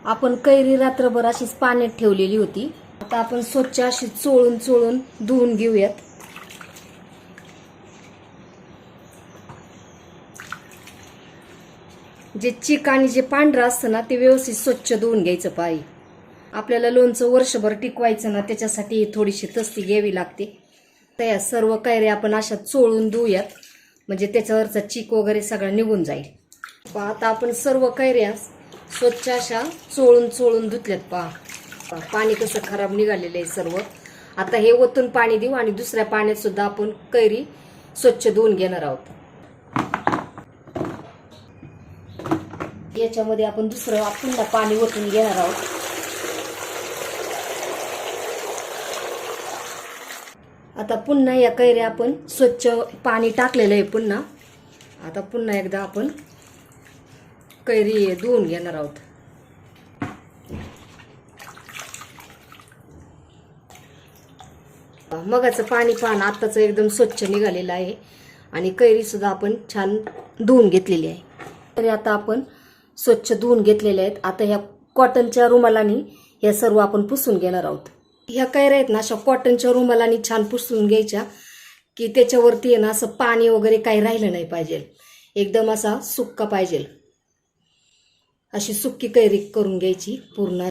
आपण कैरी रात्रभर अशीच पाण्यात ठेवलेली होती. आता आपण स्वच्छ अशी चोळून चोळून धुवून घेऊयात. जे चिक आणि जे पांढरं असतं ना ते व्यवस्थित स्वच्छ धुवून घ्यायचं पाहिजे. आपल्याला लोणचं वर्षभर टिकवायचं ना त्याच्यासाठी थोडीशी तस्ती घ्यावी लागते. तर या सर्व कैऱ्या आपण अशा चोळून धुऊयात, म्हणजे त्याच्यावरचा चिक वगैरे सगळं निघून जाईल. आता आपण सर्व कैऱ्या स्वच्छ अशा चोळून चोळून धुतल्यात. पहा पाणी कसं खराब निघालेलं आहे सर्व. आता हे ओतून पाणी देऊ आणि दुसऱ्या पाण्यात सुद्धा आपण कैरी स्वच्छ धुवून घेणार आहोत. याच्यामध्ये आपण दुसरं पुन्हा पाणी ओतून घेणार आहोत. आता पुन्हा या कैऱ्या आपण स्वच्छ पाणी टाकलेलं आहे पुन्हा. आता पुन्हा एकदा आपण कैरी धुवून घेणार आहोत. मगाचं पाणी पान आत्ताचं एकदम स्वच्छ निघालेलं आहे आणि कैरी सुद्धा आपण छान धुवून घेतलेली आहे. तरी आता आपण स्वच्छ धुवून घेतलेले आहेत. आता ह्या कॉटनच्या रुमालानी या सर्व आपण पुसून घेणार आहोत. ह्या कैऱ्या आहेत ना अशा कॉटनच्या रुमालानी छान पुसून घ्यायच्या की त्याच्यावरती आहे ना असं पाणी वगैरे काही राहिलं नाही पाहिजे. एकदम असा सुक्का पाहिजे. अशी सुक्की कैरी करून घ्यायची पूर्ण.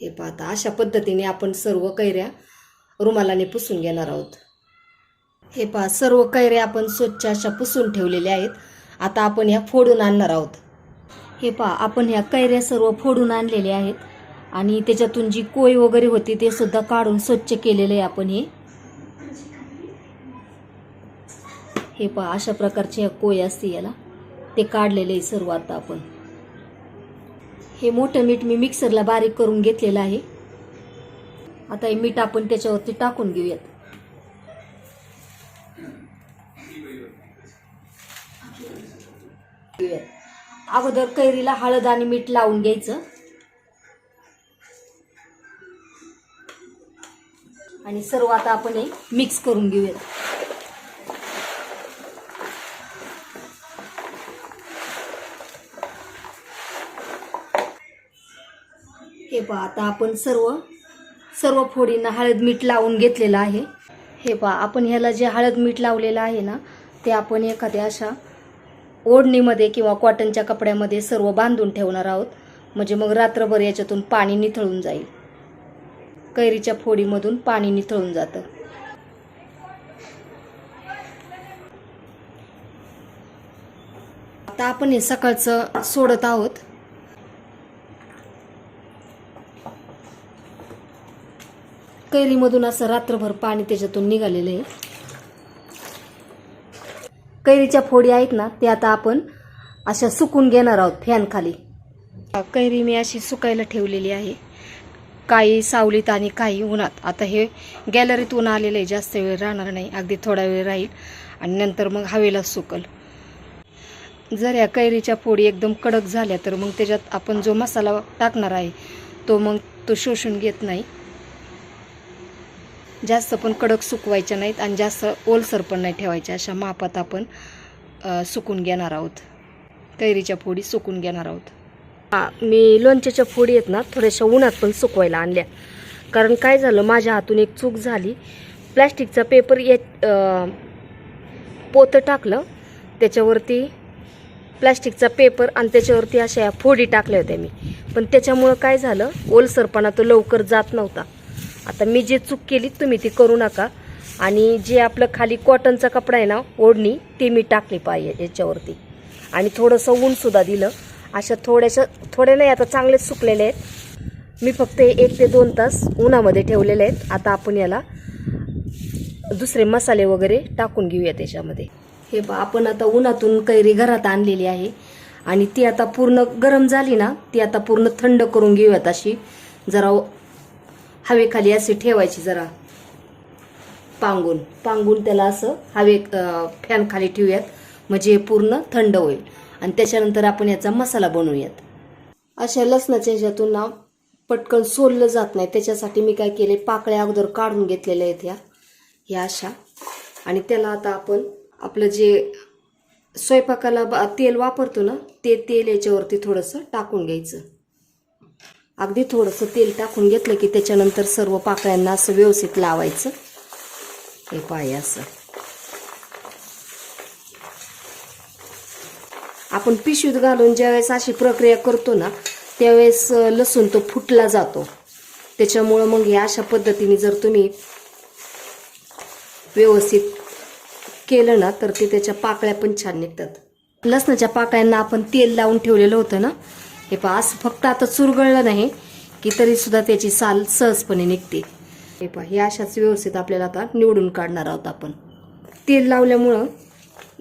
हे पाहता अशा पद्धतीने आपण सर्व कैऱ्या रुमालाने पुसून घेणार आहोत. हे पहा सर्व कैऱ्या आपण स्वच्छ अशा पुसून ठेवलेल्या आहेत. आता आपण ह्या फोडून आणणार आहोत. हे पहा आपण ह्या कैऱ्या सर्व फोडून आणलेल्या आहेत आणि त्याच्यातून जी कोय वगैरे होती ते सुद्धा काढून स्वच्छ केलेले आहे आपण. हे पहा अशा प्रकारचे ह्या कोय असते याला ते काढलेले आहे सर्व. आता आपण हे मोठं मीठ मी मिक्सरला बारीक करून घेतलेलं आहे. आता हे मीठ आपण त्याच्यावरती टाकून घेऊयात. अगोदर कैरीला हळद आणि मीठ लावून घ्यायचं आणि सर्व आता आपण हे मिक्स करून घेऊयात. हे पहा आता आपण सर्व फोडींना हळद मीठ लावून घेतलेलं आहे. हे पहा आपण ह्याला जे हळद मीठ लावलेलं आहे ना ते आपण एखाद्या अशा ओढणीमध्ये किंवा कॉटनच्या कपड्यामध्ये सर्व बांधून ठेवणार आहोत. म्हणजे मग रात्रभर याच्यातून पाणी निथळून जाईल. कैरीच्या फोडीमधून पाणी निथळून जातं. आता आपण हे सकाळचं सोडत आहोत. कैरीमधून असं रात्रभर पाणी त्याच्यातून निघालेलं आहे. कैरीच्या फोडी आहेत ना ते आता आपण अशा सुकून घेणार आहोत फॅन खाली. कैरी मी अशी सुकायला ठेवलेली आहे, काही सावलीत आणि काही उन्हात. आता हे गॅलरीत ऊन आलेलं आहे, जास्त वेळ राहणार नाही, अगदी थोडा वेळ राहील आणि नंतर मग हवेला सुकल. जर या कैरीच्या फोडी एकदम कडक झाल्या तर मग त्याच्यात आपण जो मसाला टाकणार आहे तो शोषून घेत नाही. जास्त पण कडक सुकवायच्या नाहीत आणि जास्त ओलसर पण नाही ठेवायच्या. अशा मापात आपण सुकून घेणार आहोत. कैरीच्या फोडी सुकून घेणार आहोत. मी लोणच्याच्या फोडी आहेत ना थोड्याशा उन्हात पण सुकवायला आणल्या. कारण काय झालं माझ्या हातून एक चूक झाली. प्लॅस्टिकचा पेपर पोतं टाकलं त्याच्यावरती, प्लॅस्टिकचा पेपर आणि त्याच्यावरती अशा फोडी टाकल्या होत्या मी. पण त्याच्यामुळं काय झालं ओलसरपणा तो लवकर जात नव्हता. आता मी जे चूक केली तुम्ही ती करू नका. आणि जे आपलं खाली कॉटनचा कपडा आहे ना ओढणी ते मी टाकली पाहिजे याच्यावरती आणि थोडंसं ऊनसुद्धा दिलं. अशा थोडे नाही आता चांगलेच सुकलेले आहेत. मी फक्त 1 ते 2 तास उन्हामध्ये ठेवलेले आहेत. आता आपण याला दुसरे मसाले वगैरे टाकून घेऊया त्याच्यामध्ये. हे पहा आपण आता उन्हातून कैरी घरात आणलेली आहे आणि ती आता पूर्ण गरम झाली ना ती आता पूर्ण थंड करून घेऊयात. अशी जरा हवेखाली अशी ठेवायची, जरा पांगून त्याला असं फॅन खाली ठेवूयात म्हणजे पूर्ण थंड होईल. आणि त्याच्यानंतर आपण याचा मसाला बनवूयात. अशा लसणाच्या ह्याच्यातून ना पटकन सोललं जात नाही त्याच्यासाठी मी काय केले, पाकळ्या अगोदर काढून घेतलेल्या आहेत ह्या अशा. आणि त्याला आता आपण आपलं जे स्वयंपाकाला तेल वापरतो ना ते तेल याच्यावरती थोडंसं टाकून घ्यायचं. अगदी थोडंसं तेल टाकून घेतलं की त्याच्यानंतर सर्व पाकळ्यांना असं व्यवस्थित लावायचं. हे पाय असं आपण पिशवीत घालून ज्यावेळेस अशी प्रक्रिया करतो ना त्यावेळेस लसूण तो फुटला जातो. त्याच्यामुळं मग हे अशा पद्धतीने जर तुम्ही व्यवस्थित केलं ना तर ते त्याच्या पाकळ्या पण छान निघतात. लसणाच्या पाकळ्यांना आपण तेल लावून ठेवलेलं होतं ना, हे पहा असं फक्त आता चुरगळलं नाही की तरी सुद्धा त्याची साल सहजपणे निघते. हे पहा हे अशाच व्यवस्थित आपल्याला आता निवडून काढणार आहोत आपण. तेल लावल्यामुळं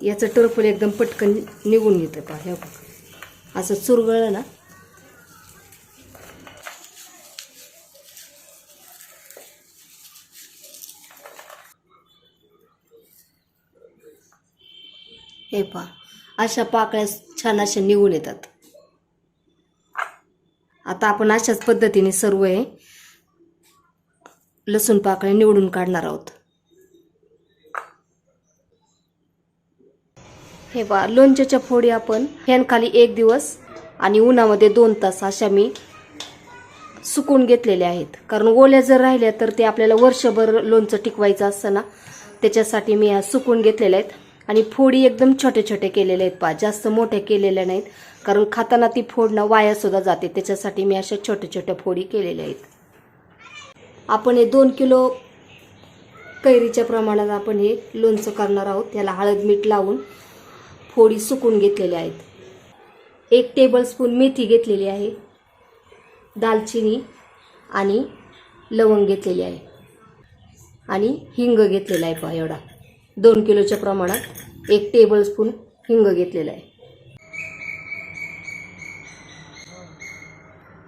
याचं टरफल एकदम पटकन निघून येतं. पहा हे असं चुरगळलं ना हे पहा अशा पाकळ्या छान अशा निघून येतात. आता आपण अशाच पद्धतीने सर्व हे लसूण पाकळ्या निवडून काढणार आहोत. हे पहा लोणच्याच्या फोडी आपण फॅनखाली 1 दिवस आणि उन्हामध्ये 2 तास अशा मी सुकून घेतलेल्या आहेत. कारण ओल्या जर राहिल्या तर ते आपल्याला वर्षभर लोणचं टिकवायचं असतं ना, त्याच्यासाठी मी या सुकून घेतलेल्या आहेत. आणि फोडी एकदम छोटे छोटे केलेले आहेत. पहा जास्त मोठे केलेले नाहीत कारण खाताना ती फोडणं वाया सुद्धा जाते. त्याच्यासाठी मी अशा छोट्या छोट्या फोडी केलेल्या आहेत. आपण हे 2 किलो कैरीच्या प्रमाणात आपण हे लोणचं करणार आहोत. याला हळद मीठ लावून फोडी सुकून घेतलेल्या आहेत. 1 टेबलस्पून मेथी घेतलेली आहे, दालचिनी आणि लवंग घेतलेली आहे आणि हिंग घेतलेला आहे. पहा एवढा 2 किलोच्या प्रमाणात 1 टेबलस्पून हिंग घेतलेला आहे.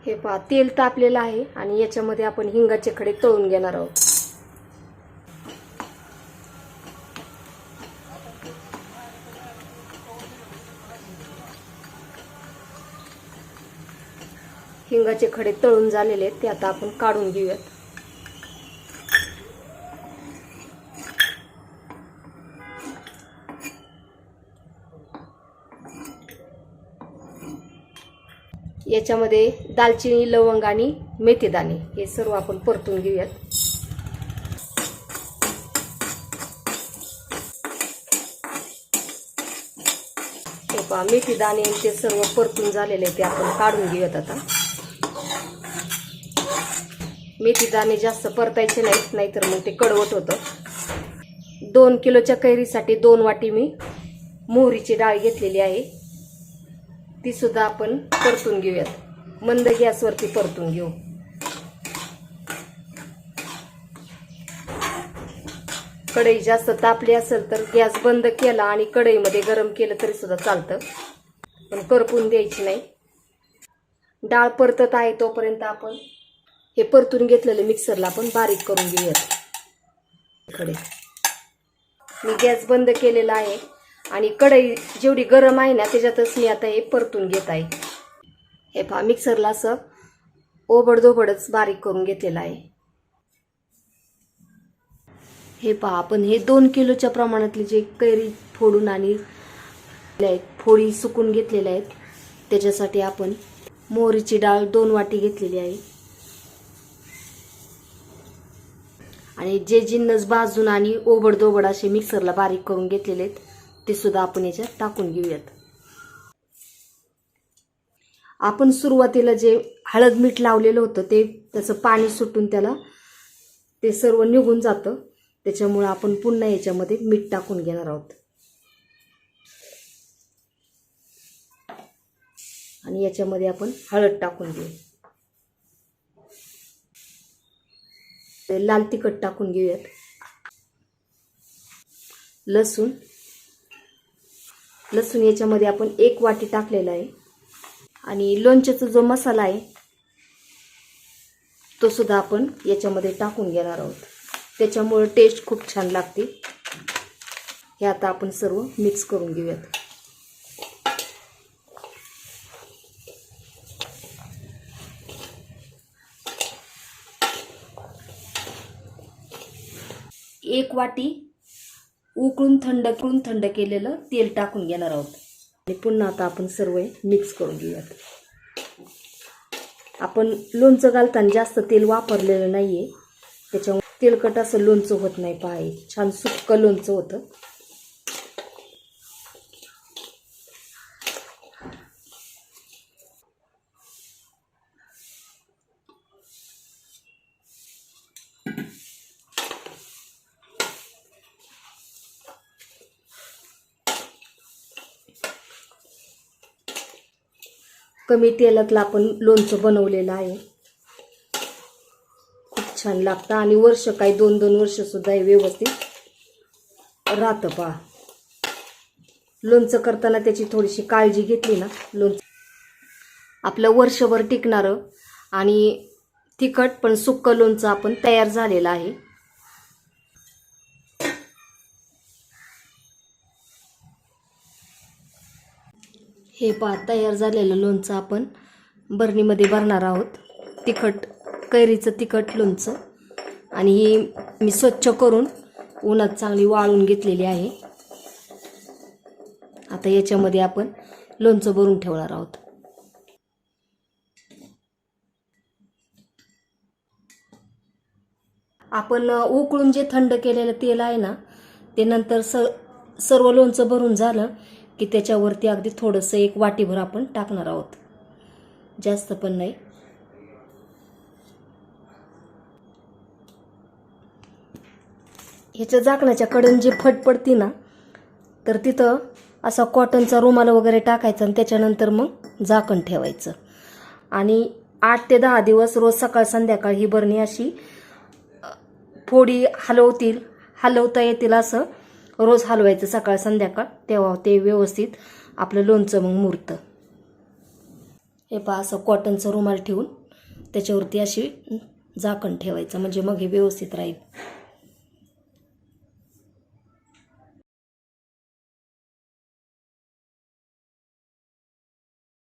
हे पहा तेल तापलेलं आहे आणि याच्यामध्ये आपण हिंगाचे खडे तळून घेणार आहोत. हिंगाचे खडे तळून झालेले आहेत ते आता आपण काढून घेऊयात. याच्यामध्ये दालचिनी, लवंग आणि मेथीदाणे हे सर्व आपण परतून घेऊयात. हे पहा मेथीदाणे ते सर्व परतून झालेले ते आपण काढून घेऊयात. आता मेथीदाणे जास्त परतायचे नाहीत, नाहीतर मग ते कडवट होतं. 2 किलोच्या कैरीसाठी 2 वाटी मी मोहरीची डाळ घेतलेली आहे. ती सुद्धा आपण परतून घेऊयात. मंद गॅसवरती परतून घेऊ. कढई जास्त तापली असेल तर गॅस बंद केला आणि कढईमध्ये गरम केलं तरी सुद्धा चालतं, पण करपून द्यायची नाही. डाळ परतत आहे तोपर्यंत आपण हे परतून घेतलेलं मिक्सरला आपण बारीक करून घेऊयात. कढई मी गॅस बंद केलेला आहे आणि कढई जेवढी गरम आहे ना त्याच्यातच मी आता हे परतून घेत आहे. हे पहा मिक्सरला असं ओबडधोबडच बारीक करून घेतलेलं आहे. हे पहा आपण हे 2 किलोच्या प्रमाणातले जे कैरी फोडून आणि फोडी सुकून घेतलेल्या आहेत त्याच्यासाठी आपण मोहरीची डाळ 2 वाटी घेतलेली आहे. आणि जे जिन्नस भाजून आणि ओबडधोबड असे मिक्सरला बारीक करून घेतलेले आहेत ते सुद्धा आपण याच्यात टाकून घेऊयात. आपण सुरुवातीला जे हळद मीठ लावलेलं होतं ते त्याचं पाणी सुटून त्याला ते सर्व निघून जातं. त्याच्यामुळे आपण पुन्हा याच्यामध्ये मीठ टाकून घेणार आहोत. आणि याच्यामध्ये आपण हळद टाकून घेऊ. लाल तिखट टाकून घेऊयात. लसूण याच्यामध्ये आपण 1 वाटी टाकलेला आहे. आणि लोणच्याचा जो मसाला आहे तो सुद्धा आपण याच्यामध्ये टाकून घेणार आहोत. त्याच्यामुळे टेस्ट खूप छान लागते. हे आता आपण सर्व मिक्स करून घेऊयात. एक वाटी उकळून थंड केलेलं तेल टाकून घेणार आहोत आणि पुन्हा आता आपण सर्व मिक्स करून घेऊयात. आपण लोणचं घालताना जास्त तेल वापरलेलं नाहीये, त्याच्यामुळे तेलकट असं लोणचं होत नाही. पहा, छान सुक्क लोणचं होतं. कमी तेलातलं आपण लोणचं बनवलेलं आहे. खूप छान लागतं आणि वर्ष काही 2-2 वर्ष सुद्धा हे व्यवस्थित राहतं. पहा, लोणचं करताना त्याची थोडीशी काळजी घेतली ना, लोणचं आपलं वर्षभर टिकणारं आणि तिखट पण सुक्क लोणचं आपण तयार झालेलं आहे. हे पहा, तयार झालेलं लोणचं आपण बरणीमध्ये भरणार आहोत. कैरीचं तिखट लोणचं. आणि ही मी स्वच्छ करून उन्हात चांगली वाळून घेतलेली आहे. आता याच्यामध्ये आपण लोणचं भरून ठेवणार आहोत. आपण उकळून जे थंड केलेलं तेल आहे ना, ते नंतर सर्व लोणचं भरून झालं की त्याच्यावरती अगदी थोडंसं 1 वाटीभर आपण टाकणार आहोत, जास्त पण नाही. ह्याच्या झाकणाच्या कडेने जे फट पडती ना, तर तिथं असा कॉटनचा रुमाल वगैरे टाकायचा आणि त्याच्यानंतर मग झाकण ठेवायचं. आणि 8 ते 10 दिवस रोज सकाळ संध्याकाळ ही बरणी अशी फोडी हलवता येतील असं रोज हलवायचं सकाळ संध्याकाळ, तेव्हा ते व्यवस्थित आपलं लोणचं मग मुरतं. हे पहा, असं कॉटनचं रुमाल ठेवून त्याच्यावरती अशी झाकण ठेवायचं, म्हणजे मग हे व्यवस्थित राहील.